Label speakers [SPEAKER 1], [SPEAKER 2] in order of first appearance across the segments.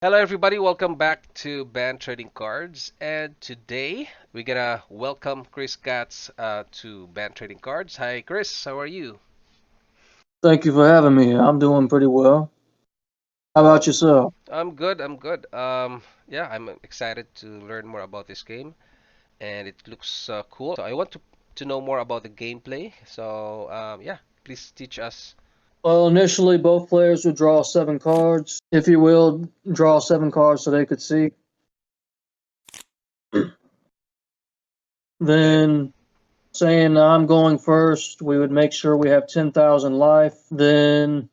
[SPEAKER 1] Hello, everybody. Welcome back to Band Trading Cards. And today we're gonna welcome Chris Katz to Band Trading Cards. Hi, Chris. How are you?
[SPEAKER 2] Thank you for having me. I'm doing pretty well. How about yourself?
[SPEAKER 1] I'm good. I'm good. Yeah, I'm excited to learn more about this game, and it looks cool. So I want to know more about the gameplay. So yeah, please teach us.
[SPEAKER 2] Well, initially, both players would draw 7 cards. If you will, draw 7 cards so they could see.
[SPEAKER 1] Okay.
[SPEAKER 2] Then, saying I'm going first, we would make sure we have 10,000 life. Then,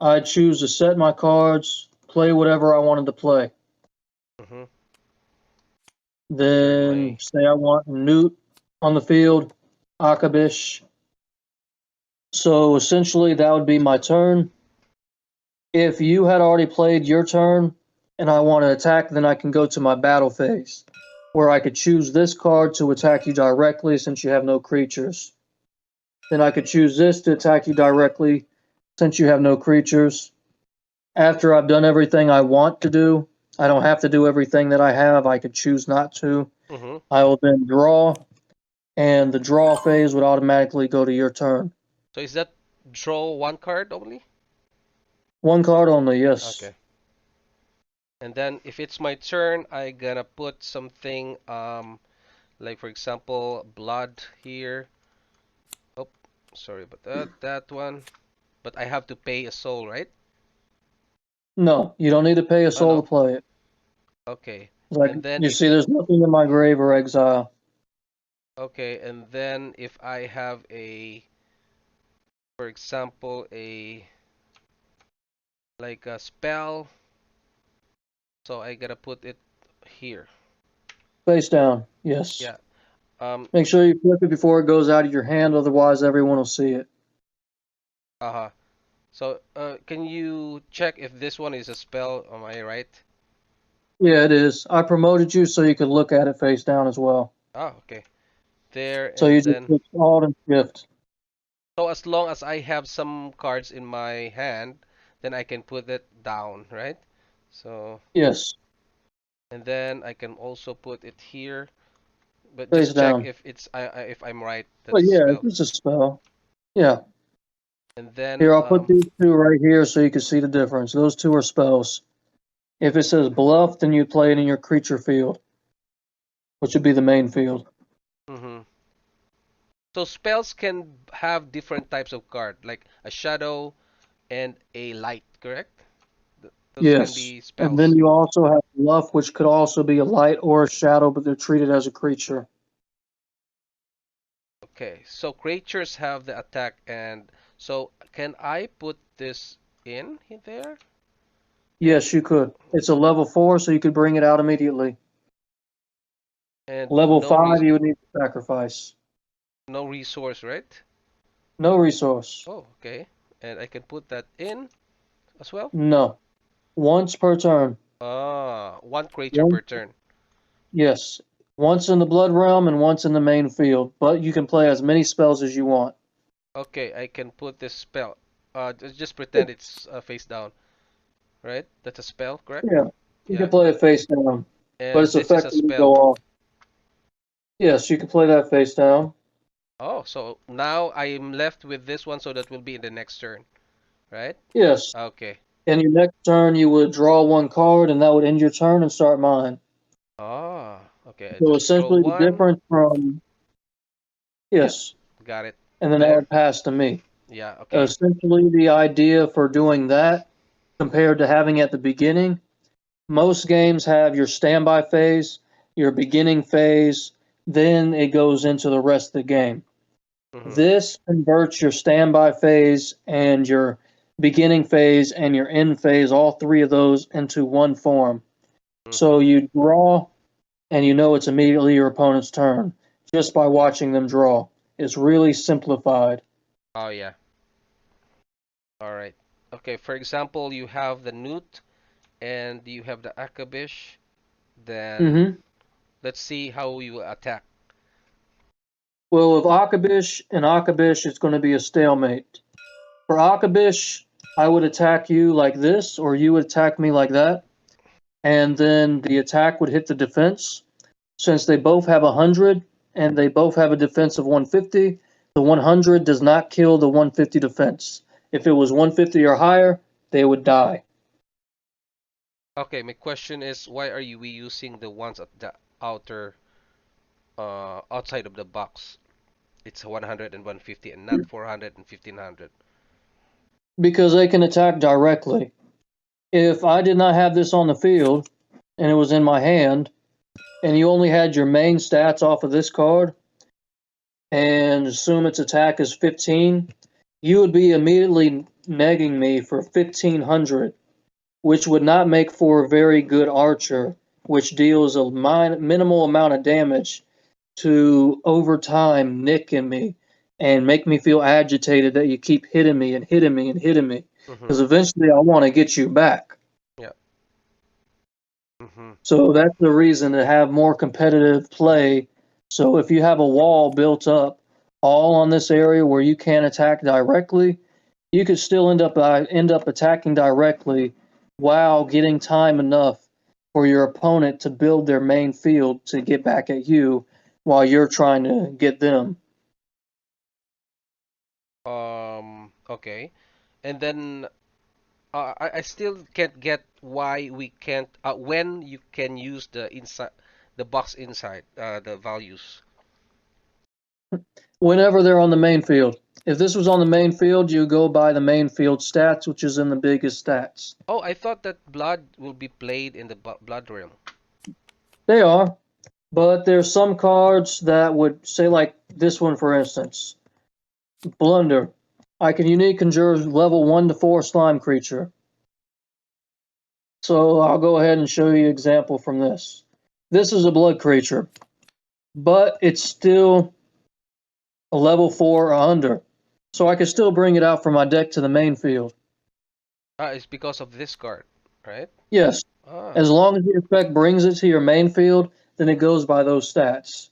[SPEAKER 2] I'd choose to set my cards, play whatever I wanted to play.
[SPEAKER 1] Mm-hmm. Then
[SPEAKER 2] Then,
[SPEAKER 1] my.
[SPEAKER 2] say I want Newt on the field, Akabish. So, essentially, that would be my turn. If you had already played your turn and I want to attack, then I can go to my battle phase, where I could choose this card to attack you directly since you have no creatures. Then I could choose this to attack you directly since you have no creatures. After I've done everything I want to do, I don't have to do everything that I have. I could choose not to.
[SPEAKER 1] Mm-hmm.
[SPEAKER 2] I will then draw, and the draw phase would automatically go to your turn.
[SPEAKER 1] So is that draw one card only?
[SPEAKER 2] 1 card only, yes.
[SPEAKER 1] Okay. And then if it's my turn, I gonna put something like for example blood here. Oh, sorry about that one. But I have to pay a soul, right?
[SPEAKER 2] No, you don't need to pay a
[SPEAKER 1] Oh
[SPEAKER 2] soul
[SPEAKER 1] no.
[SPEAKER 2] to play it.
[SPEAKER 1] Okay.
[SPEAKER 2] Like
[SPEAKER 1] And then
[SPEAKER 2] you
[SPEAKER 1] if
[SPEAKER 2] see, there's nothing in my grave or exile.
[SPEAKER 1] okay, and then if I have a for example a like a spell, so I gotta put it here.
[SPEAKER 2] Face down, yes.
[SPEAKER 1] Yeah. Um
[SPEAKER 2] Make sure you flip it before it goes out of your hand, otherwise everyone will see it.
[SPEAKER 1] uh-huh. So can you check if this one is a spell? Am I right?
[SPEAKER 2] Yeah, it is. I promoted you so you could look at it face down as well.
[SPEAKER 1] Oh, okay. There
[SPEAKER 2] So you
[SPEAKER 1] and
[SPEAKER 2] just
[SPEAKER 1] then
[SPEAKER 2] click Alt and Shift.
[SPEAKER 1] so as long as I have some cards in my hand, then I can put it down, right? So,
[SPEAKER 2] Yes,
[SPEAKER 1] and then I can also put it here, but
[SPEAKER 2] face
[SPEAKER 1] just check
[SPEAKER 2] down.
[SPEAKER 1] if if I'm right.
[SPEAKER 2] But
[SPEAKER 1] That's a
[SPEAKER 2] yeah,
[SPEAKER 1] spell.
[SPEAKER 2] it's a spell. Yeah.
[SPEAKER 1] And then
[SPEAKER 2] Here, I'll put these two right here so you can see the difference. Those two are spells. If it says bluff, then you play it in your creature field, which would be the main field.
[SPEAKER 1] mhm. So spells can have different types of card, like a shadow and a light, correct? Those can
[SPEAKER 2] Yes.
[SPEAKER 1] be
[SPEAKER 2] And then
[SPEAKER 1] spells.
[SPEAKER 2] you also have bluff, which could also be a light or a shadow, but they're treated as a creature.
[SPEAKER 1] Okay, so creatures have the attack, and so can I put this in there? And
[SPEAKER 2] Yes, you could. It's a level 4, so you could bring it out immediately.
[SPEAKER 1] and
[SPEAKER 2] Level 5, you would need to sacrifice.
[SPEAKER 1] no resource, right?
[SPEAKER 2] No resource.
[SPEAKER 1] Oh, okay. And I can put that in as well.
[SPEAKER 2] No. Once per turn.
[SPEAKER 1] Ah, one creature
[SPEAKER 2] One,
[SPEAKER 1] per turn.
[SPEAKER 2] yes. Once in the Blood Realm and once in the main field, but you can play as many spells as you want.
[SPEAKER 1] Okay, I can put this spell. Just pretend it's face down, right? That's a spell, correct?
[SPEAKER 2] Yeah, you can
[SPEAKER 1] Yeah.
[SPEAKER 2] play it face down, but
[SPEAKER 1] And
[SPEAKER 2] its
[SPEAKER 1] this is
[SPEAKER 2] effect
[SPEAKER 1] a
[SPEAKER 2] will go
[SPEAKER 1] spell.
[SPEAKER 2] off. Yes, you can play that face down.
[SPEAKER 1] Oh, so now I am left with this one, so that will be in the next turn, right?
[SPEAKER 2] Yes.
[SPEAKER 1] Okay.
[SPEAKER 2] In your next turn, you would draw 1 card, and that would end your turn and start mine.
[SPEAKER 1] Ah, okay. I
[SPEAKER 2] So
[SPEAKER 1] just draw
[SPEAKER 2] essentially, the
[SPEAKER 1] one.
[SPEAKER 2] difference from
[SPEAKER 1] Yep,
[SPEAKER 2] yes,
[SPEAKER 1] got it.
[SPEAKER 2] and then that
[SPEAKER 1] There.
[SPEAKER 2] would pass to me.
[SPEAKER 1] Yeah, okay.
[SPEAKER 2] Essentially, the idea for doing that compared to having at the beginning, most games have your standby phase, your beginning phase, then it goes into the rest of the game.
[SPEAKER 1] Mm-hmm.
[SPEAKER 2] This converts your standby phase and your beginning phase and your end phase, all three of those, into one form. So
[SPEAKER 1] Mm-hmm.
[SPEAKER 2] you draw, and you know it's immediately your opponent's turn just by watching them draw. It's really simplified.
[SPEAKER 1] Oh yeah. All right. Okay, for example, you have the newt and you have the akabish. Then
[SPEAKER 2] Hmm.
[SPEAKER 1] let's see how you attack.
[SPEAKER 2] Well, with Akabish and Akabish, it's going to be a stalemate. For Akabish, I would attack you like this, or you would attack me like that, and then the attack would hit the defense. Since they both have 100 and they both have a defense of 150, the 100 does not kill the 150 defense. If it was 150 or higher, they would die.
[SPEAKER 1] Okay, my question is, why are we using the ones at the outer, outside of the box? It's 100 and 150 and not 400 and 1500.
[SPEAKER 2] Because they can attack directly. If I did not have this on the field and it was in my hand, and you only had your main stats off of this card, and assume its attack is 15, you would be immediately negging me for 1500, which would not make for a very good archer, which deals a minimal amount of damage to over time nicking me and make me feel agitated that you keep hitting me and hitting me and hitting me. Because
[SPEAKER 1] Mm-hmm.
[SPEAKER 2] eventually I want to get you back.
[SPEAKER 1] Yeah. Mm-hmm.
[SPEAKER 2] So that's the reason to have more competitive play. So if you have a wall built up all on this area where you can't attack directly, you could still end up attacking directly while getting time enough for your opponent to build their main field to get back at you while you're trying to get them.
[SPEAKER 1] Okay. And then I still can't get why we can't when you can use the inside the box inside the values.
[SPEAKER 2] Whenever they're on the main field. If this was on the main field, you go by the main field stats, which is in the biggest stats.
[SPEAKER 1] Oh, I thought that blood will be played in the blood realm.
[SPEAKER 2] They are, but there's some cards that would say, like this one for instance, Blunder. I can unique conjure level 1 to 4 slime creature. So I'll go ahead and show you an example from this. This is a blood creature, but it's still a level 4 or under. So I can still bring it out from my deck to the main field.
[SPEAKER 1] It's because of this card, right?
[SPEAKER 2] Yes,
[SPEAKER 1] Ah,
[SPEAKER 2] as long as the effect brings it to your main field, then it goes by those stats.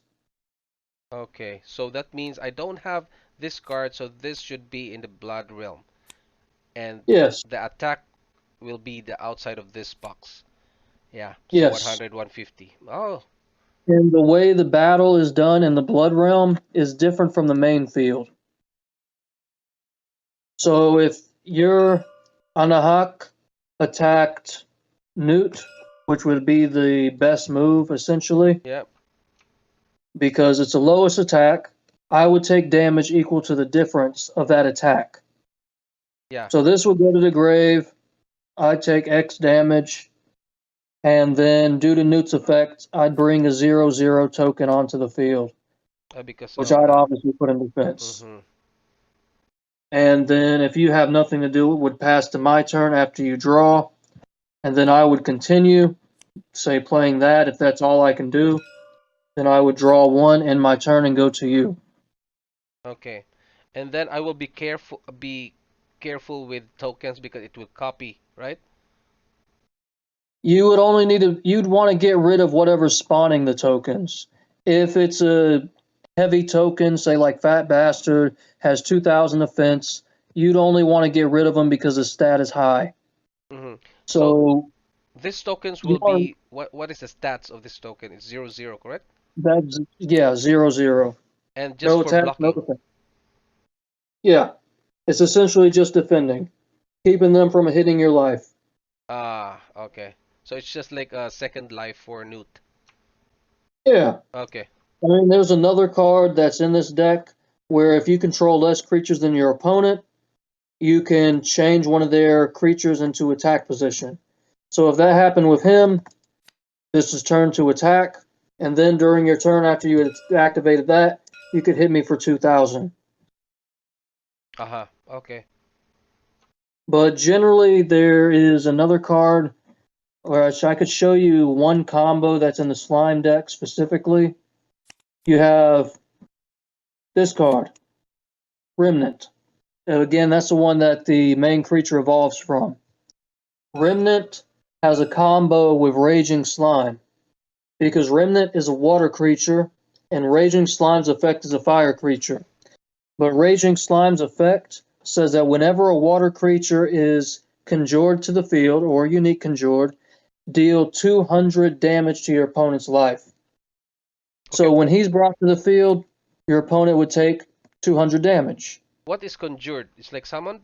[SPEAKER 1] okay. So that means I don't have this card, so this should be in the blood realm, and
[SPEAKER 2] Yes,
[SPEAKER 1] the attack will be the outside of this box. Yeah. So
[SPEAKER 2] yes.
[SPEAKER 1] 100, 150. Oh.
[SPEAKER 2] And the way the battle is done in the Blood Realm is different from the main field. So if your Anahak attacked Newt, which would be the best move essentially,
[SPEAKER 1] Yeah.
[SPEAKER 2] because it's the lowest attack, I would take damage equal to the difference of that attack.
[SPEAKER 1] Yeah.
[SPEAKER 2] So this would go to the grave. I'd take X damage, and then due to Newt's effect, I'd bring a 0/0 token onto the field,
[SPEAKER 1] Because
[SPEAKER 2] which
[SPEAKER 1] of
[SPEAKER 2] I'd
[SPEAKER 1] that.
[SPEAKER 2] obviously put in defense.
[SPEAKER 1] Mm-hmm.
[SPEAKER 2] And then if you have nothing to do, it would pass to my turn after you draw, and then I would continue, say playing that. If that's all I can do, then I would draw one in my turn and go to you.
[SPEAKER 1] Okay. And then I will be careful with tokens because it will copy, right?
[SPEAKER 2] You would only need to, you'd want to get rid of whatever's spawning the tokens. If it's a heavy token, say like Fat Bastard has 2,000 defense, you'd only want to get rid of them because the stat is high.
[SPEAKER 1] Mm-hmm. So
[SPEAKER 2] So
[SPEAKER 1] these tokens
[SPEAKER 2] you
[SPEAKER 1] will
[SPEAKER 2] want
[SPEAKER 1] be what is the stats of this token? It's 0/0, correct?
[SPEAKER 2] that's yeah 0/0.
[SPEAKER 1] And just
[SPEAKER 2] No
[SPEAKER 1] for
[SPEAKER 2] attack, no
[SPEAKER 1] blocking.
[SPEAKER 2] defense. Yeah, it's essentially just defending, keeping them from hitting your life.
[SPEAKER 1] Ah, okay. So it's just like a second life for Newt.
[SPEAKER 2] Yeah,
[SPEAKER 1] Okay.
[SPEAKER 2] I mean, there's another card that's in this deck where if you control less creatures than your opponent, you can change one of their creatures into attack position. So if that happened with him, this is turn to attack, and then during your turn after you had activated that, you could hit me for 2,000.
[SPEAKER 1] Uh-huh. Okay.
[SPEAKER 2] But generally, there is another card where I could show you one combo that's in the slime deck specifically. You have this card, Remnant. Again, that's the one that the main creature evolves from. Remnant has a combo with Raging Slime because Remnant is a water creature and Raging Slime's effect is a fire creature. But Raging Slime's effect says that whenever a water creature is conjured to the field or unique conjured, deal 200 damage to your opponent's life.
[SPEAKER 1] Okay,
[SPEAKER 2] So when he's brought to the field, your opponent would take 200 damage.
[SPEAKER 1] what is conjured? It's like summoned?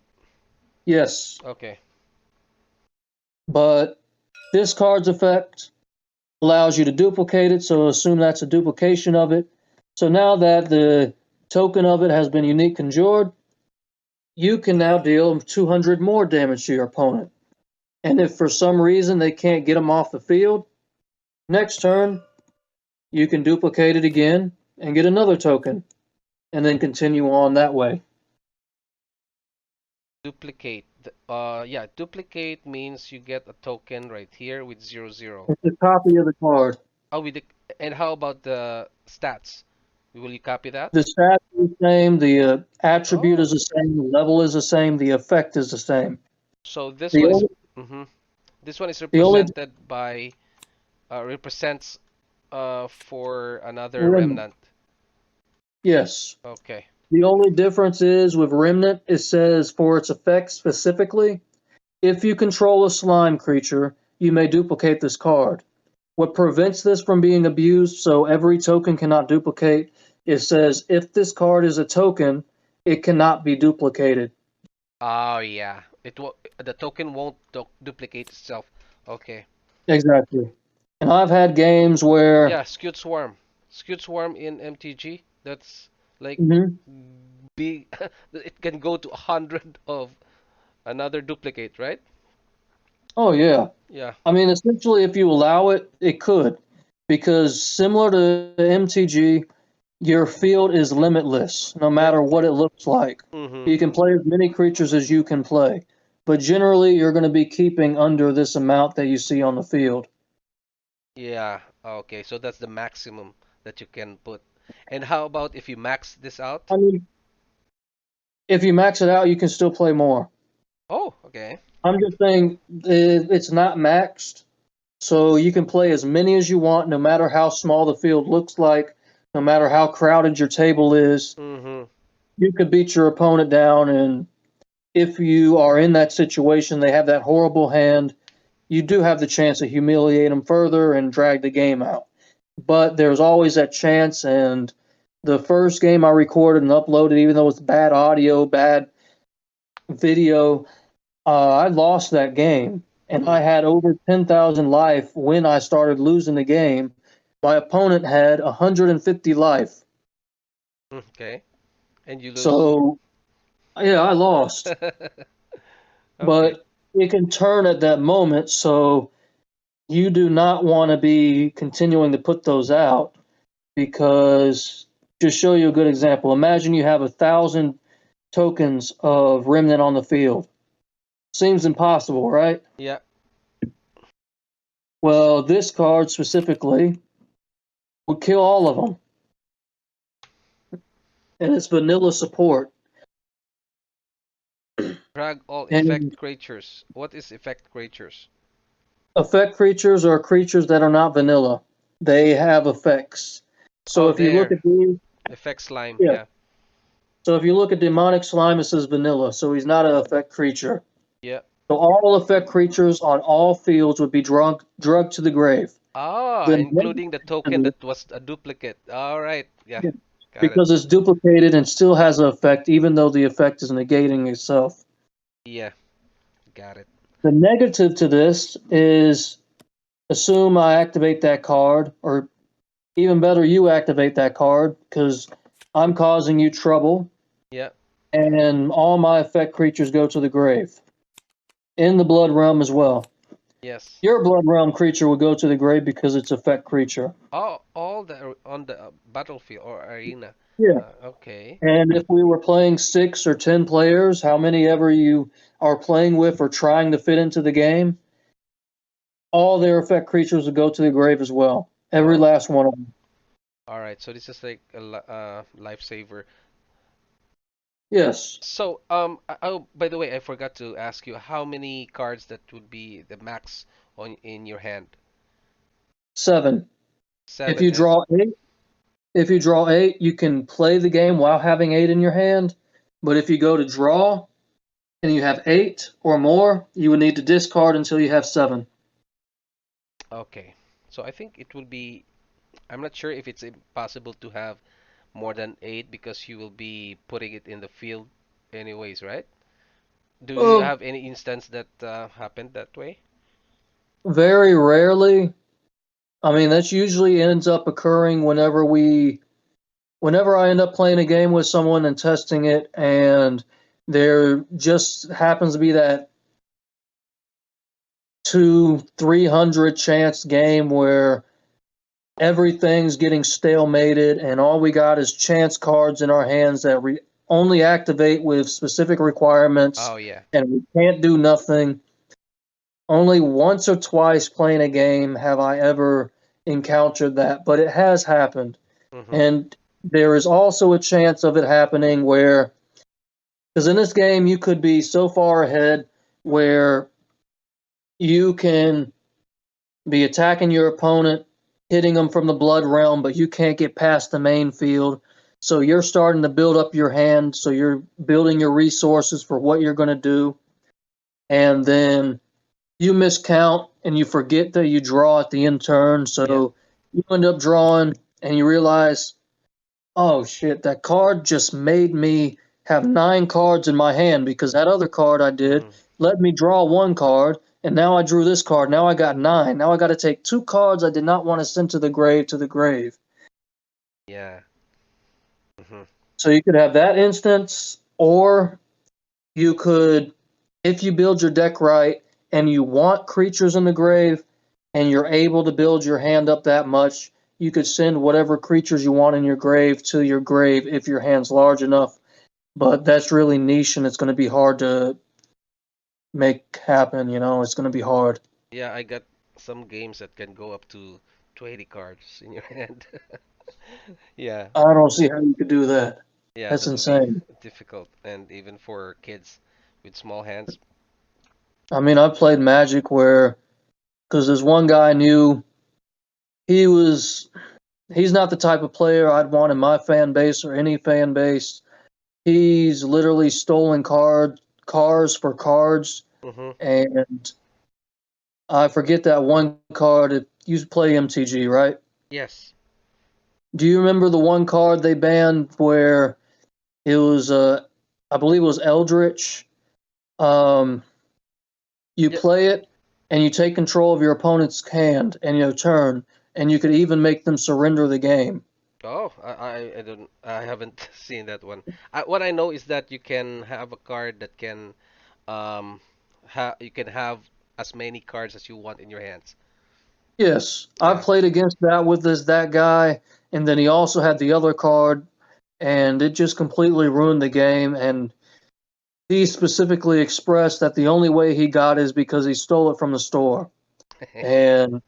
[SPEAKER 2] Yes,
[SPEAKER 1] Okay.
[SPEAKER 2] but this card's effect allows you to duplicate it, so assume that's a duplication of it. So now that the token of it has been unique conjured, you can now deal 200 more damage to your opponent. And if for some reason they can't get them off the field, next turn you can duplicate it again and get another token, and then continue on that way.
[SPEAKER 1] Duplicate. Yeah, duplicate means you get a token right here with 0, 0.
[SPEAKER 2] It's a copy of the card.
[SPEAKER 1] Oh, and how about the stats? Will you copy that?
[SPEAKER 2] The stats are the same, the attribute
[SPEAKER 1] Oh,
[SPEAKER 2] is the same, the level is the same, the effect is the same.
[SPEAKER 1] so this
[SPEAKER 2] The
[SPEAKER 1] one is
[SPEAKER 2] only,
[SPEAKER 1] hmm this one is
[SPEAKER 2] the only
[SPEAKER 1] represented by represents for another
[SPEAKER 2] remnant,
[SPEAKER 1] remnant.
[SPEAKER 2] yes.
[SPEAKER 1] Okay.
[SPEAKER 2] The only difference is with remnant, it says for its effect specifically, if you control a slime creature, you may duplicate this card. What prevents this from being abused, so every token cannot duplicate, it says if this card is a token, it cannot be duplicated.
[SPEAKER 1] Oh yeah. The token won't duplicate itself. Okay.
[SPEAKER 2] Exactly. And I've had games where,
[SPEAKER 1] Yeah, skewed swarm. Skewed swarm in MTG. That's like
[SPEAKER 2] mhm.
[SPEAKER 1] big. It can go to 100 of another duplicate, right?
[SPEAKER 2] Oh yeah.
[SPEAKER 1] Yeah.
[SPEAKER 2] I mean, essentially, if you allow it, it could, because similar to MTG, your field is limitless, no
[SPEAKER 1] Yep.
[SPEAKER 2] matter what it looks like.
[SPEAKER 1] Mm-hmm.
[SPEAKER 2] You can play as many creatures as you can play, but generally, you're going to be keeping under this amount that you see on the field.
[SPEAKER 1] Yeah. Okay. So that's the maximum that you can put. And how about if you max this out?
[SPEAKER 2] I mean, if you max it out, you can still play more.
[SPEAKER 1] Oh, okay.
[SPEAKER 2] I'm just saying it's not maxed, so you can play as many as you want, no matter how small the field looks like, no matter how crowded your table is.
[SPEAKER 1] Mm-hmm.
[SPEAKER 2] You could beat your opponent down, and if you are in that situation, they have that horrible hand, you do have the chance to humiliate them further and drag the game out. But there's always that chance, and the first game I recorded and uploaded, even though it's bad audio, bad video, I lost that game. And I
[SPEAKER 1] Mm.
[SPEAKER 2] had over 10,000 life when I started losing the game. My opponent had 150 life.
[SPEAKER 1] Okay. And you lose.
[SPEAKER 2] So, yeah, I lost.
[SPEAKER 1] Okay.
[SPEAKER 2] But it can turn at that moment, so you do not want to be continuing to put those out because just show you a good example. Imagine you have 1,000 tokens of remnant on the field. Seems impossible, right?
[SPEAKER 1] Yeah.
[SPEAKER 2] Well, this card specifically would kill all of them, and it's vanilla support.
[SPEAKER 1] Drag all effect
[SPEAKER 2] And
[SPEAKER 1] creatures. What is effect creatures?
[SPEAKER 2] effect creatures are creatures that are not vanilla. They have effects. So
[SPEAKER 1] Oh,
[SPEAKER 2] if you look
[SPEAKER 1] there.
[SPEAKER 2] at these,
[SPEAKER 1] Effect slime.
[SPEAKER 2] yeah.
[SPEAKER 1] Yeah.
[SPEAKER 2] So if you look at demonic slime, it says vanilla, so he's not an effect creature.
[SPEAKER 1] Yeah.
[SPEAKER 2] So all effect creatures on all fields would be drugged to the grave.
[SPEAKER 1] Ah,
[SPEAKER 2] The
[SPEAKER 1] including the token
[SPEAKER 2] negative,
[SPEAKER 1] that was a duplicate. All right. Yeah.
[SPEAKER 2] yeah,
[SPEAKER 1] Got it.
[SPEAKER 2] because it's duplicated and still has an effect, even though the effect is negating itself.
[SPEAKER 1] Yeah. Got it.
[SPEAKER 2] The negative to this is assume I activate that card, or even better, you activate that card because I'm causing you trouble,
[SPEAKER 1] Yeah.
[SPEAKER 2] and all my effect creatures go to the grave in the blood realm as well.
[SPEAKER 1] Yes.
[SPEAKER 2] Your blood realm creature will go to the grave because it's effect creature.
[SPEAKER 1] All the on the battlefield or arena.
[SPEAKER 2] Yeah.
[SPEAKER 1] Okay.
[SPEAKER 2] And if we were playing 6 or 10 players, how many ever you are playing with or trying to fit into the game, all their effect creatures will go to the grave as well. Every
[SPEAKER 1] Oh.
[SPEAKER 2] last one of them.
[SPEAKER 1] All right. So this is like a lifesaver.
[SPEAKER 2] Yes.
[SPEAKER 1] So, oh, by the way, I forgot to ask you how many cards that would be the max on in your hand?
[SPEAKER 2] 7. If
[SPEAKER 1] Seven
[SPEAKER 2] you
[SPEAKER 1] and
[SPEAKER 2] draw 8, you can play the game while having 8 in your hand. But if you go to draw, and you have 8 or more, you would need to discard until you have 7.
[SPEAKER 1] Okay. So I think it will be. I'm not sure if it's possible to have more than 8 because you will be putting it in the field anyways, right? Do you
[SPEAKER 2] Well,
[SPEAKER 1] have any instance that happened that way?
[SPEAKER 2] very rarely. I mean, that usually ends up occurring whenever I end up playing a game with someone and testing it, and there just happens to be that 200-300 chance game where everything's getting stalemated and all we got is chance cards in our hands that only activate with specific requirements
[SPEAKER 1] Oh yeah.
[SPEAKER 2] and we can't do nothing. Only once or twice playing a game have I ever encountered that, but it has happened.
[SPEAKER 1] Mm-hmm.
[SPEAKER 2] And there is also a chance of it happening where, because in this game, you could be so far ahead where you can be attacking your opponent, hitting them from the blood realm, but you can't get past the main field. So you're starting to build up your hand. So you're building your resources for what you're going to do. And then you miscount and you forget that you draw at the end turn.
[SPEAKER 1] Yeah.
[SPEAKER 2] So you end up drawing and you realize, oh shit, that card just made me have 9 cards in my hand because that other card I did
[SPEAKER 1] Mm-hmm.
[SPEAKER 2] let me draw 1 card, and now I drew this card. Now I got 9. Now I got to take 2 cards I did not want to send to the grave to the grave.
[SPEAKER 1] Yeah. Mm-hmm.
[SPEAKER 2] So you could have that instance, or you could, if you build your deck right and you want creatures in the grave and you're able to build your hand up that much, you could send whatever creatures you want in your grave to your grave if your hand's large enough. But that's really niche and it's going to be hard to make happen. It's going to be hard.
[SPEAKER 1] Yeah, I got some games that can go up to 20 cards in your hand. Yeah.
[SPEAKER 2] I don't see how you could do that.
[SPEAKER 1] Yeah,
[SPEAKER 2] That's
[SPEAKER 1] that would be
[SPEAKER 2] insane.
[SPEAKER 1] difficult, and even for kids with small hands.
[SPEAKER 2] I mean, I've played Magic where, because there's one guy I knew, he was, he's not the type of player I'd want in my fan base or any fan base. He's literally stolen cars for cards,
[SPEAKER 1] Mm-hmm.
[SPEAKER 2] and I forget that one card. You play MTG, right?
[SPEAKER 1] Yes.
[SPEAKER 2] Do you remember the one card they banned where it was, I believe it was Eldritch? Um, you
[SPEAKER 1] Yeah.
[SPEAKER 2] play it, and you take control of your opponent's hand and your turn, and you could even make them surrender the game.
[SPEAKER 1] Oh, I don't I haven't seen that one. What I know is that you can have a card that can um you can have as many cards as you want in your hands.
[SPEAKER 2] Yes, I've
[SPEAKER 1] Yeah.
[SPEAKER 2] played against that with that guy, and then he also had the other card, and it just completely ruined the game. And he specifically expressed that the only way he got is because he stole it from the store. And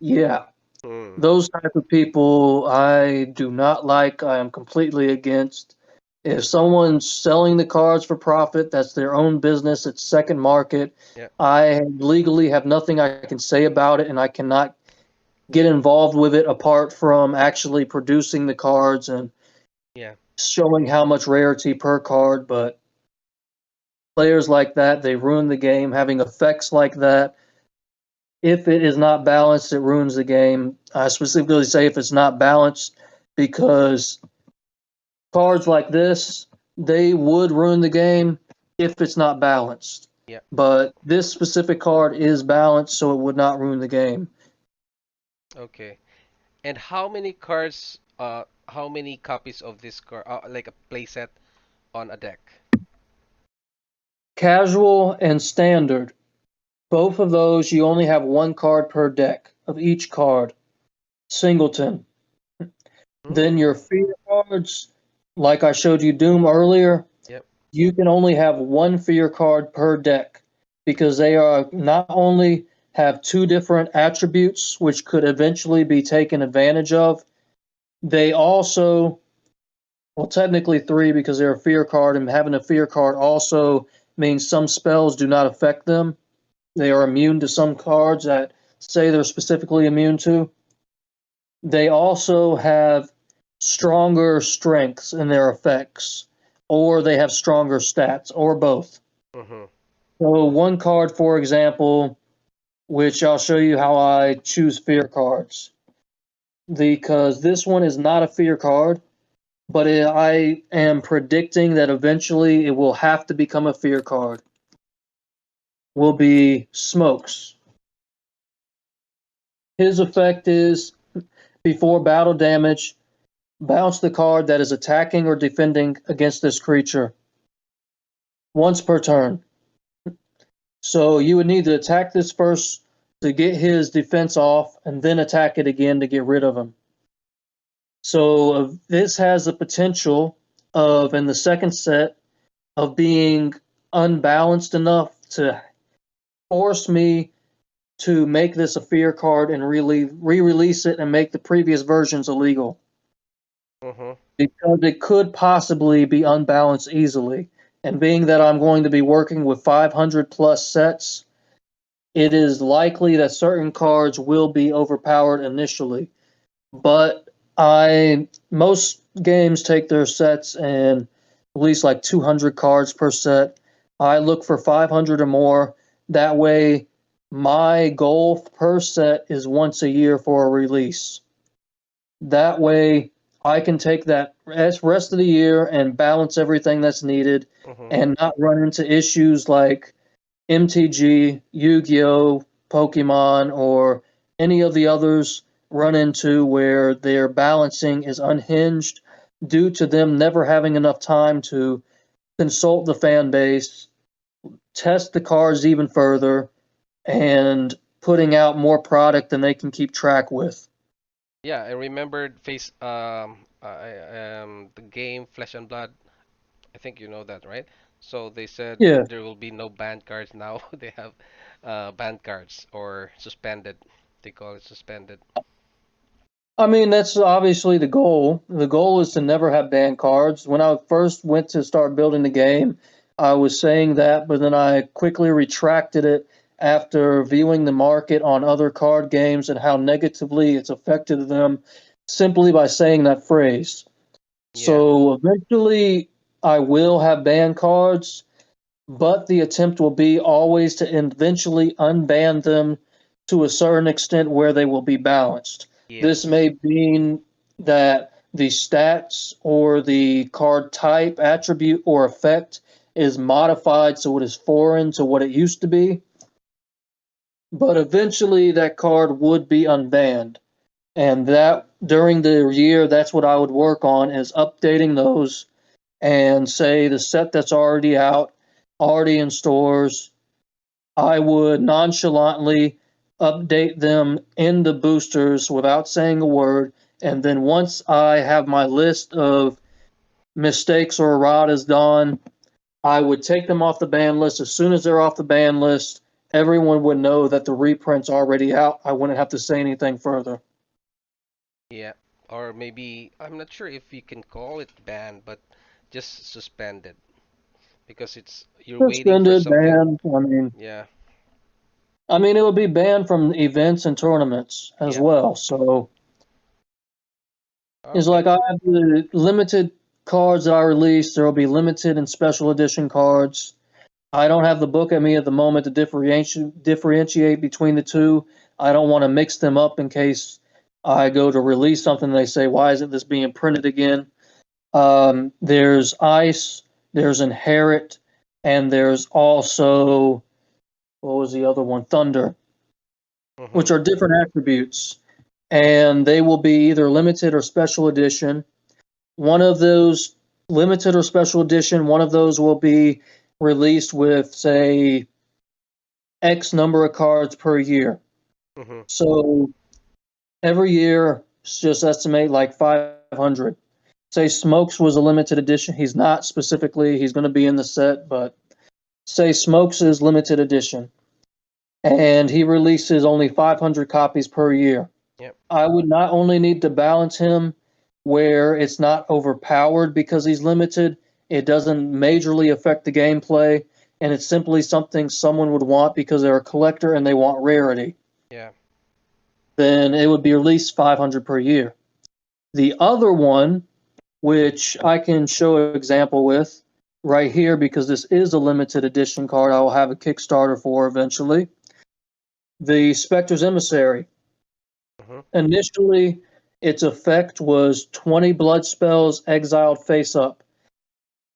[SPEAKER 2] yeah,
[SPEAKER 1] Hmm.
[SPEAKER 2] those type of people I do not like. I am completely against. If someone's selling the cards for profit, that's their own business. It's second market.
[SPEAKER 1] Yeah.
[SPEAKER 2] I legally have nothing I can say about it, and I cannot get involved with it apart from actually producing the cards and
[SPEAKER 1] Yeah.
[SPEAKER 2] showing how much rarity per card. But players like that, they ruin the game. Having effects like that, if it is not balanced, it ruins the game. I specifically say if it's not balanced because cards like this, they would ruin the game if it's not balanced.
[SPEAKER 1] Yeah.
[SPEAKER 2] But this specific card is balanced, so it would not ruin the game.
[SPEAKER 1] Okay. And how many cards how many copies of this card like a playset on a deck?
[SPEAKER 2] Casual and standard, both of those, you only have 1 card per deck of each card. Singleton. Then
[SPEAKER 1] Hmm.
[SPEAKER 2] your fear cards, like I showed you Doom earlier,
[SPEAKER 1] Yep.
[SPEAKER 2] you can only have 1 fear card per deck because they are not only have 2 different attributes which could eventually be taken advantage of, they also, well, technically 3 because they're a fear card, and having a fear card also means some spells do not affect them. They are immune to some cards that say they're specifically immune to. They also have stronger strengths in their effects, or they have stronger stats, or both.
[SPEAKER 1] Mm-hmm.
[SPEAKER 2] So one card, for example, which I'll show you how I choose fear cards. Because this one is not a fear card, but I am predicting that eventually it will have to become a fear card. Will be Smokes. His effect is before battle damage, bounce the card that is attacking or defending against this creature once per turn. So you would need to attack this first to get his defense off, and then attack it again to get rid of him. So this has the potential of, in the second set, of being unbalanced enough to force me to make this a fear card and re-release it and make the previous versions illegal.
[SPEAKER 1] Mm-hmm.
[SPEAKER 2] Because it could possibly be unbalanced easily. And being that I'm going to be working with 500 plus sets, it is likely that certain cards will be overpowered initially. But I most games take their sets and release like 200 cards per set. I look for 500 or more. That way, my goal per set is once a year for a release. That way, I can take that rest of the year and balance everything that's needed
[SPEAKER 1] Mm-hmm.
[SPEAKER 2] and not run into issues like MTG, Yu-Gi-Oh, Pokemon, or any of the others run into where their balancing is unhinged due to them never having enough time to consult the fan base, test the cards even further, and putting out more product than they can keep track with.
[SPEAKER 1] Yeah, I remembered the game Flesh and Blood. I think you know that, right? So they said
[SPEAKER 2] Yeah.
[SPEAKER 1] there will be no banned cards now. They have banned cards or suspended. They call it suspended.
[SPEAKER 2] I mean, that's obviously the goal. The goal is to never have banned cards. When I first went to start building the game, I was saying that, but then I quickly retracted it after viewing the market on other card games and how negatively it's affected them simply by saying that phrase.
[SPEAKER 1] Yeah.
[SPEAKER 2] So eventually, I will have banned cards, but the attempt will be always to eventually unban them to a certain extent where they will be balanced. This
[SPEAKER 1] Yes.
[SPEAKER 2] may mean that the stats or the card type, attribute, or effect is modified so it is foreign to what it used to be, but eventually that card would be unbanned. And that during the year, that's what I would work on is updating those and say the set that's already out, already in stores, I would nonchalantly update them in the boosters without saying a word. And then once I have my list of mistakes or erratas done, I would take them off the ban list. As soon as they're off the ban list, everyone would know that the reprint's already out. I wouldn't have to say anything further.
[SPEAKER 1] Yeah. Or maybe I'm not sure if you can call it banned, but just suspended because it's you're waiting for
[SPEAKER 2] Suspended,
[SPEAKER 1] something.
[SPEAKER 2] banned.
[SPEAKER 1] Yeah.
[SPEAKER 2] I mean, it would be banned from events and tournaments as
[SPEAKER 1] Yeah.
[SPEAKER 2] well. So it's
[SPEAKER 1] Okay.
[SPEAKER 2] like I have the limited cards that I release. There will be limited and special edition cards. I don't have the book at me at the moment to differentiate between the two. I don't want to mix them up in case I go to release something and they say, why isn't this being printed again? There's Ice, there's Inherit, and there's also, what was the other one? Thunder,
[SPEAKER 1] Mm-hmm.
[SPEAKER 2] which are different attributes. And they will be either limited or special edition. One of those limited or special edition, one of those will be released with, say, X number of cards per year.
[SPEAKER 1] Mm-hmm.
[SPEAKER 2] So every year, just estimate like 500. Say Smokes was a limited edition. He's not specifically, he's going to be in the set, but say Smokes is limited edition and he releases only 500 copies per year.
[SPEAKER 1] Yep.
[SPEAKER 2] I would not only need to balance him where it's not overpowered because he's limited, it doesn't majorly affect the gameplay, and it's simply something someone would want because they're a collector and they want rarity.
[SPEAKER 1] Yeah.
[SPEAKER 2] Then it would be at least 500 per year. The other one, which I can show an example with, right here, because this is a limited edition card I will have a Kickstarter for eventually. The Spectre's Emissary.
[SPEAKER 1] Mm-hmm.
[SPEAKER 2] Initially, its effect was 20 blood spells exiled face up.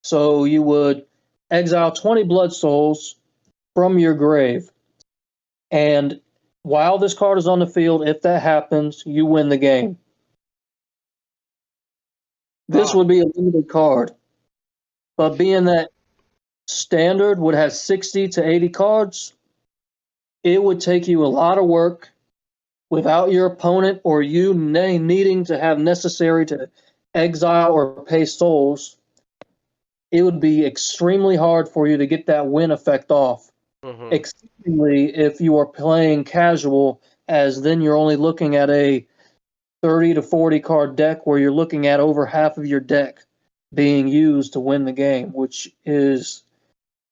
[SPEAKER 2] So you would exile 20 blood souls from your grave. And while this card is on the field, if that happens, you win the game. This
[SPEAKER 1] Ah,
[SPEAKER 2] would be a limited card. But
[SPEAKER 1] if
[SPEAKER 2] being that standard would have 60 to 80 cards, it would take you a lot of work without your opponent or you needing to have necessary to exile or pay souls. It would be extremely hard for you to get that win effect off.
[SPEAKER 1] mm-hmm.
[SPEAKER 2] Exceedingly if you are playing casual, as then you're only looking at a 30 to 40 card deck where you're looking at over half of your deck being used to win the game, which is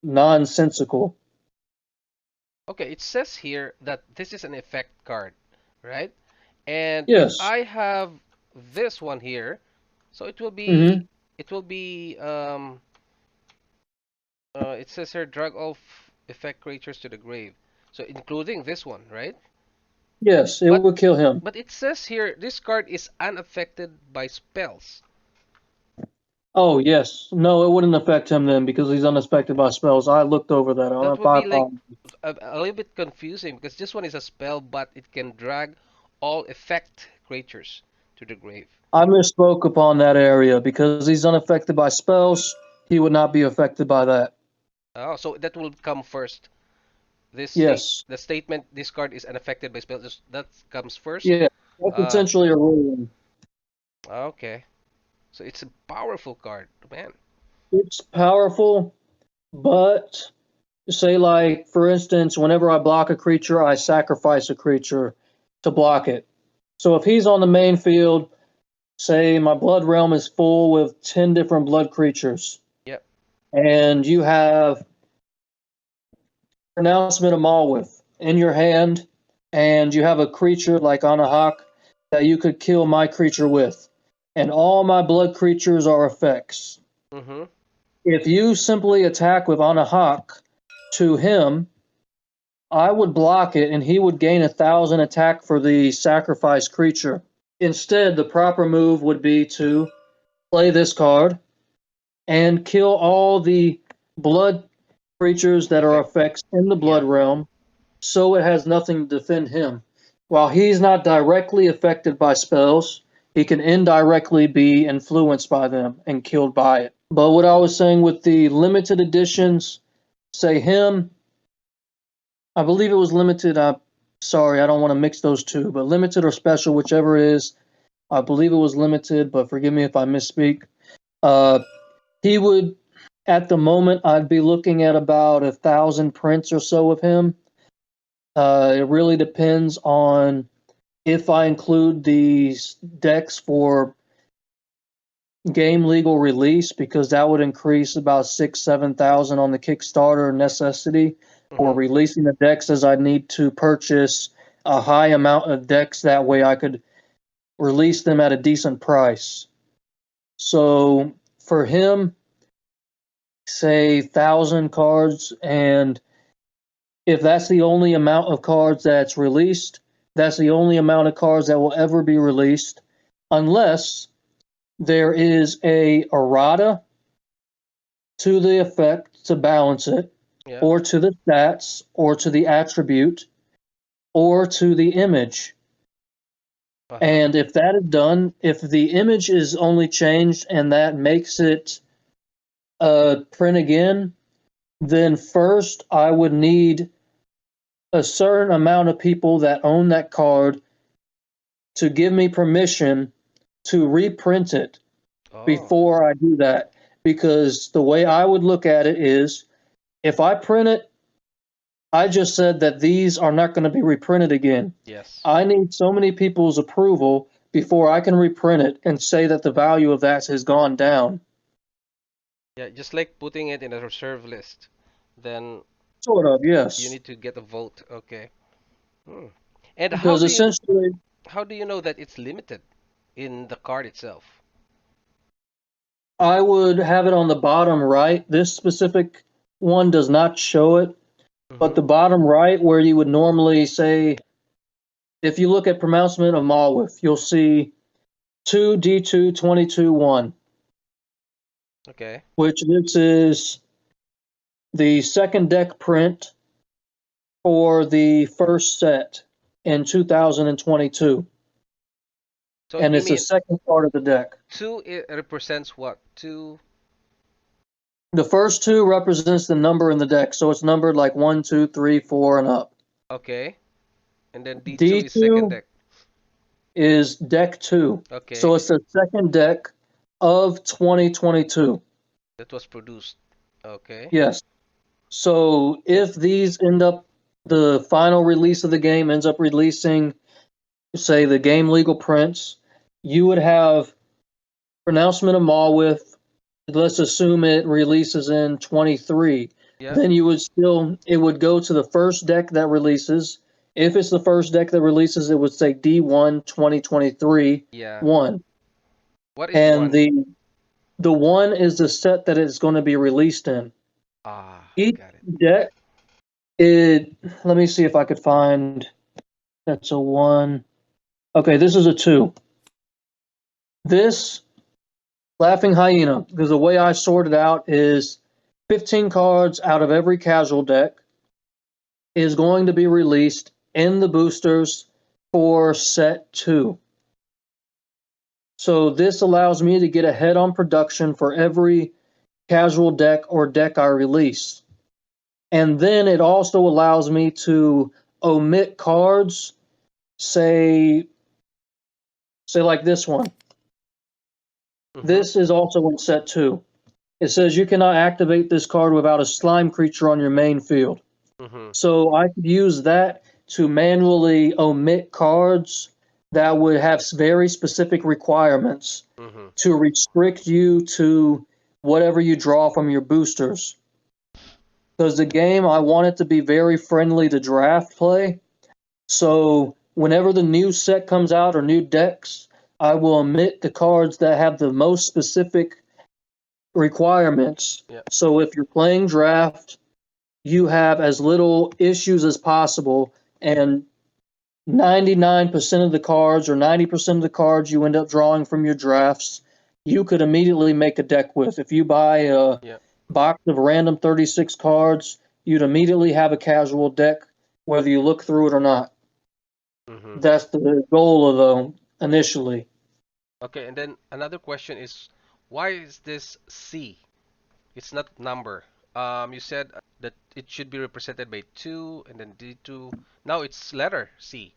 [SPEAKER 2] nonsensical.
[SPEAKER 1] Okay, it says here that this is an effect card, right? And if
[SPEAKER 2] Yes.
[SPEAKER 1] I have this one here, so
[SPEAKER 2] Mm-hmm.
[SPEAKER 1] it will be it says here drag all effect creatures to the grave. So including this one, right?
[SPEAKER 2] Yes, it
[SPEAKER 1] But
[SPEAKER 2] would kill him.
[SPEAKER 1] but it says here this card is unaffected by spells.
[SPEAKER 2] Oh, yes. No, it wouldn't affect him then because he's unaffected by spells. I looked over that.
[SPEAKER 1] That would
[SPEAKER 2] I
[SPEAKER 1] be like
[SPEAKER 2] apologize.
[SPEAKER 1] a little bit confusing because this one is a spell, but it can drag all effect creatures to the grave.
[SPEAKER 2] I misspoke upon that area because he's unaffected by spells. He would not be affected by that.
[SPEAKER 1] Oh, so that will come first.
[SPEAKER 2] Yes.
[SPEAKER 1] The statement this card is unaffected by spells. That comes first.
[SPEAKER 2] Yeah. That's
[SPEAKER 1] Uh,
[SPEAKER 2] essentially a ruling.
[SPEAKER 1] okay. So it's a powerful card, man.
[SPEAKER 2] It's powerful, but say, like, for instance, whenever I block a creature, I sacrifice a creature to block it. So if he's on the main field, say my blood realm is full with 10 different blood creatures,
[SPEAKER 1] Yep.
[SPEAKER 2] and you have Pronouncement of Malwith in your hand, and you have a creature like Anahak that you could kill my creature with, and all my blood creatures are effects.
[SPEAKER 1] Mm-hmm.
[SPEAKER 2] If you simply attack with Anahak to him, I would block it, and he would gain 1,000 attack for the sacrificed creature. Instead, the proper move would be to play this card and kill all the blood creatures that are
[SPEAKER 1] Effect.
[SPEAKER 2] effects in the blood
[SPEAKER 1] Yeah.
[SPEAKER 2] realm, so it has nothing to defend him. While he's not directly affected by spells, he can indirectly be influenced by them and killed by it. But what I was saying with the limited editions, say him, I believe it was limited. Sorry, I don't want to mix those two, but limited or special, whichever it is. I believe it was limited, but forgive me if I misspeak. Uh, he would, at the moment, I'd be looking at about 1,000 prints or so of him. It really depends on if I include these decks for game legal release, because that would increase about 6, 7,000 on the Kickstarter necessity for
[SPEAKER 1] Mm-hmm.
[SPEAKER 2] releasing the decks, as I need to purchase a high amount of decks. That way I could release them at a decent price. So for him, say 1,000 cards, and if that's the only amount of cards that's released, that's the only amount of cards that will ever be released, unless there is a errata to the effect to balance it,
[SPEAKER 1] Yeah.
[SPEAKER 2] or to the stats, or to the attribute, or to the image.
[SPEAKER 1] Uh-huh.
[SPEAKER 2] And if that is done, if the image is only changed and that makes it print again, then first I would need a certain amount of people that own that card to give me permission to reprint it
[SPEAKER 1] Oh,
[SPEAKER 2] before I do that. Because the way I would look at it is, if I print it, I just said that these are not going to be reprinted again.
[SPEAKER 1] yes.
[SPEAKER 2] I need so many people's approval before I can reprint it and say that the value of that has gone down.
[SPEAKER 1] Yeah, just like putting it in a reserve list. Then
[SPEAKER 2] Sort of,
[SPEAKER 1] you
[SPEAKER 2] yes.
[SPEAKER 1] need to get a vote. Okay. Hmm. And
[SPEAKER 2] Because essentially,
[SPEAKER 1] how do you know that it's limited in the card itself?
[SPEAKER 2] I would have it on the bottom right. This specific one does not show it, but
[SPEAKER 1] Mm-hmm.
[SPEAKER 2] the bottom right, where you would normally say, if you look at pronouncement of Malwith, you'll see 2D2 22-1,
[SPEAKER 1] Okay.
[SPEAKER 2] which this is the second deck print for the first set in 2022.
[SPEAKER 1] So
[SPEAKER 2] And
[SPEAKER 1] you
[SPEAKER 2] it's the
[SPEAKER 1] mean
[SPEAKER 2] second part of the deck.
[SPEAKER 1] two it represents what? Two.
[SPEAKER 2] The first two represents the number in the deck, so it's numbered like 1, 2, 3, 4, and up.
[SPEAKER 1] Okay. And then D2 is second
[SPEAKER 2] D2
[SPEAKER 1] deck.
[SPEAKER 2] is deck 2. So
[SPEAKER 1] Okay.
[SPEAKER 2] it's the second deck of 2022.
[SPEAKER 1] That was produced. Okay.
[SPEAKER 2] Yes. So
[SPEAKER 1] And
[SPEAKER 2] if these end up, the final release of the game ends up releasing, say, the game legal prints, you would have pronouncement of Malwith. Let's assume it releases in 23.
[SPEAKER 1] yeah.
[SPEAKER 2] Then you would still, it would go to the first deck that releases. If it's the first deck that releases, it would say D1 2023
[SPEAKER 1] Yeah.
[SPEAKER 2] 1.
[SPEAKER 1] What is
[SPEAKER 2] And
[SPEAKER 1] one?
[SPEAKER 2] the 1 is the set that it's going to be released in.
[SPEAKER 1] Ah,
[SPEAKER 2] Each
[SPEAKER 1] got it.
[SPEAKER 2] deck, it, let me see if I could find, that's a 1. Okay, this is a 2. This Laughing Hyena, because the way I sort it out is 15 cards out of every casual deck is going to be released in the boosters for set 2. So this allows me to get ahead on production for every casual deck or deck I release. And then it also allows me to omit cards, say like this one.
[SPEAKER 1] Mm-hmm.
[SPEAKER 2] This is also in set 2. It says you cannot activate this card without a slime creature on your main field.
[SPEAKER 1] Mm-hmm.
[SPEAKER 2] So I could use that to manually omit cards that would have very specific requirements
[SPEAKER 1] Mm-hmm.
[SPEAKER 2] to restrict you to whatever you draw from your boosters. Because the game, I want it to be very friendly to draft play. So whenever the new set comes out or new decks, I will omit the cards that have the most specific requirements.
[SPEAKER 1] Yeah.
[SPEAKER 2] So if you're playing draft, you have as little issues as possible, and 99% of the cards or 90% of the cards you end up drawing from your drafts, you could immediately make a deck with. If you buy a
[SPEAKER 1] Yeah.
[SPEAKER 2] box of random 36 cards, you'd immediately have a casual deck, whether you look through it or not.
[SPEAKER 1] Mm-hmm.
[SPEAKER 2] That's the goal of them initially.
[SPEAKER 1] Okay, and then another question is, why is this C? It's not number. You said that it should be represented by two and then D2. Now it's letter C.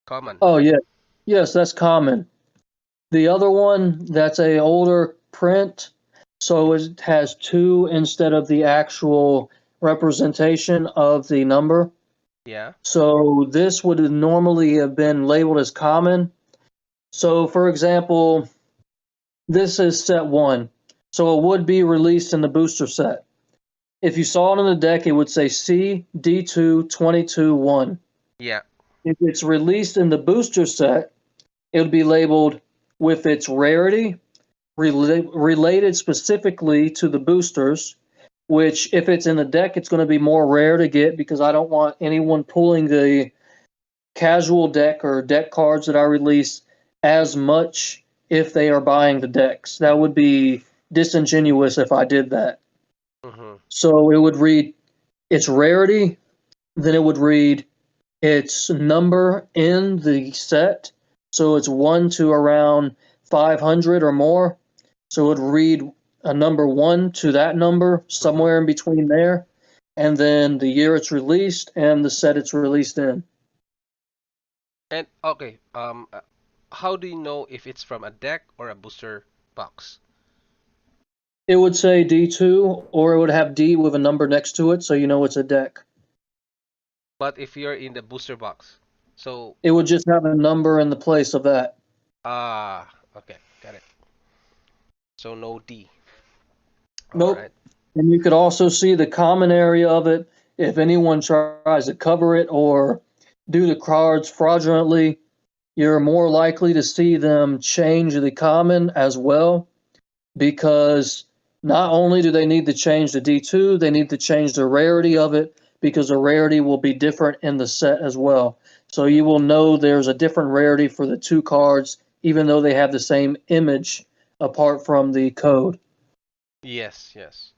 [SPEAKER 1] Common.
[SPEAKER 2] Oh, yeah. Yes, that's common. The other one, that's a older print, so it has 2 instead of the actual representation of the number.
[SPEAKER 1] Yeah.
[SPEAKER 2] So this would normally have been labeled as common. So for example, this is set 1. So it would be released in the booster set. If you saw it on the deck, it would say C D2 22-1.
[SPEAKER 1] Yeah.
[SPEAKER 2] If it's released in the booster set, it would be labeled with its rarity, related specifically to the boosters, which if it's in the deck, it's going to be more rare to get because I don't want anyone pulling the casual deck or deck cards that I release as much if they are buying the decks. That would be disingenuous if I did that.
[SPEAKER 1] Mm-hmm.
[SPEAKER 2] So it would read its rarity, then it would read its number in the set. So it's 1 to around 500 or more. So it would read a number 1 to that number,
[SPEAKER 1] Mm-hmm.
[SPEAKER 2] somewhere in between there, and then the year it's released and the set it's released in.
[SPEAKER 1] And okay, how do you know if it's from a deck or a booster box?
[SPEAKER 2] It would say D2, or it would have D with a number next to it, so you know it's a deck.
[SPEAKER 1] But if you're in the booster box, so
[SPEAKER 2] It would just have a number in the place of that.
[SPEAKER 1] okay, got it. So no D. All
[SPEAKER 2] Nope.
[SPEAKER 1] right.
[SPEAKER 2] And you could also see the common area of it. If anyone tries to cover it or do the cards fraudulently, you're more likely to see them change the common as well. because not only do they need to change the D2, they need to change the rarity of it because the rarity will be different in the set as well. So you will know there's a different rarity for the two cards, even though they have the same image apart from the code.
[SPEAKER 1] Yes, yes.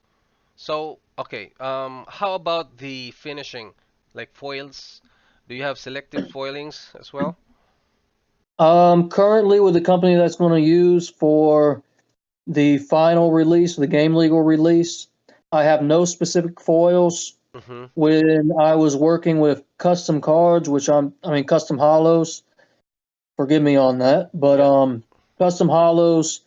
[SPEAKER 1] So, okay, how about the finishing, like foils? Do you have selective foilings as well?
[SPEAKER 2] Currently, with the company that's going to use for the final release, the game legal release, I have no specific foils.
[SPEAKER 1] Mm-hmm.
[SPEAKER 2] When I was working with custom cards, I mean custom hollows, forgive me on that, but
[SPEAKER 1] Yep,
[SPEAKER 2] custom hollows,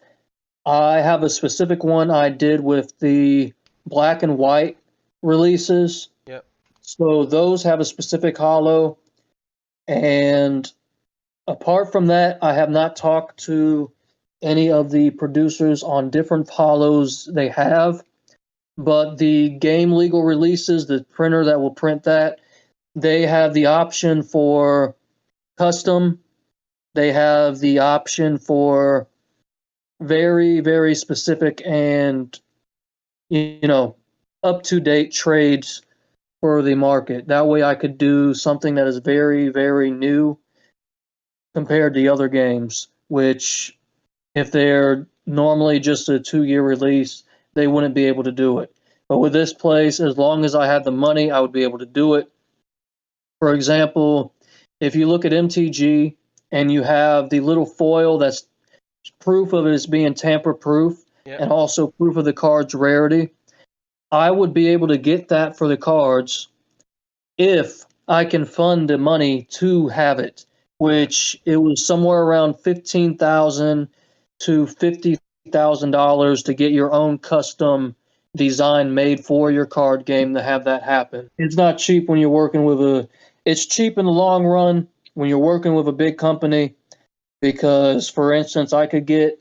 [SPEAKER 2] I have a specific one I did with the black and white releases.
[SPEAKER 1] yep.
[SPEAKER 2] So those have a specific hollow, and apart from that, I have not talked to any of the producers on different hollows they have. But the game legal releases, the printer that will print that, they have the option for custom. They have the option for very, very specific and, you know, up to date trades for the market. That way I could do something that is very, very new compared to the other games, which if they're normally just a 2 year release, they wouldn't be able to do it. But with this place, as long as I had the money, I would be able to do it. For example, if you look at MTG and you have the little foil that's proof of it as being tamper proof
[SPEAKER 1] Yep.
[SPEAKER 2] and also proof of the card's rarity, I would be able to get that for the cards if I can fund the money to have it,
[SPEAKER 1] Yep.
[SPEAKER 2] which it was somewhere around $15,000 to $50,000 to get your own custom design made for your card game to have that happen. It's not cheap when you're working with a. It's cheap in the long run when you're working with a big company because, for instance, I could get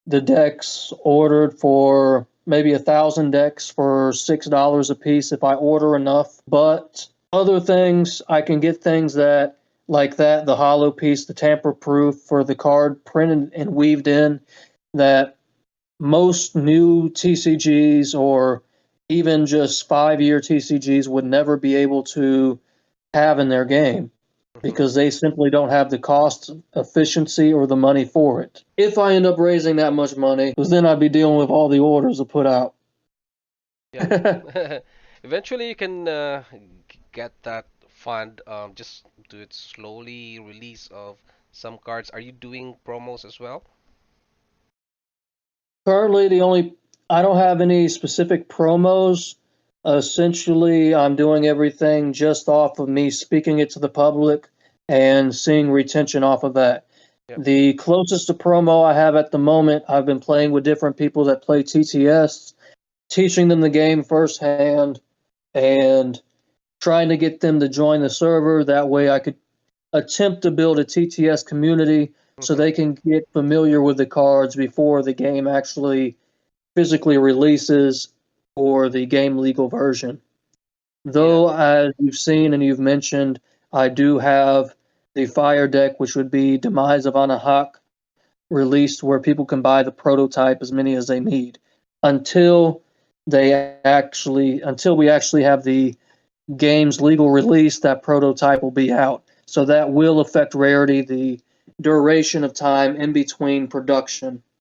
[SPEAKER 2] the decks ordered for maybe 1,000 decks for $6 a piece if I order enough. But other things, I can get things that like that, the hollow piece, the tamper proof for the card printed and weaved in that most new TCGs or even just 5 year TCGs would never be able to have in their game
[SPEAKER 1] Mm-hmm.
[SPEAKER 2] because they simply don't have the cost efficiency or the money for it. If I end up raising that much money, because then I'd be dealing with all the orders to put out.
[SPEAKER 1] Yep. Eventually, you can get that fund. Just do it slowly. Release of some cards. Are you doing promos as well?
[SPEAKER 2] Currently, the only I don't have any specific promos. Essentially, I'm doing everything just off of me speaking it to the public and seeing retention off of that.
[SPEAKER 1] Yep.
[SPEAKER 2] The closest to promo I have at the moment, I've been playing with different people that play TTS, teaching them the game firsthand and trying to get them to join the server. That way, I could attempt to build a TTS community so
[SPEAKER 1] Mm-hmm.
[SPEAKER 2] they can get familiar with the cards before the game actually physically releases for the game legal version.
[SPEAKER 1] Yeah.
[SPEAKER 2] Though, as you've seen and you've mentioned, I do have the Fire deck, which would be Demise of Anahak, released where people can buy the prototype as many as they need until until we actually have the game's legal release, that prototype will be out. So that will affect Rarity, the duration of time in between production.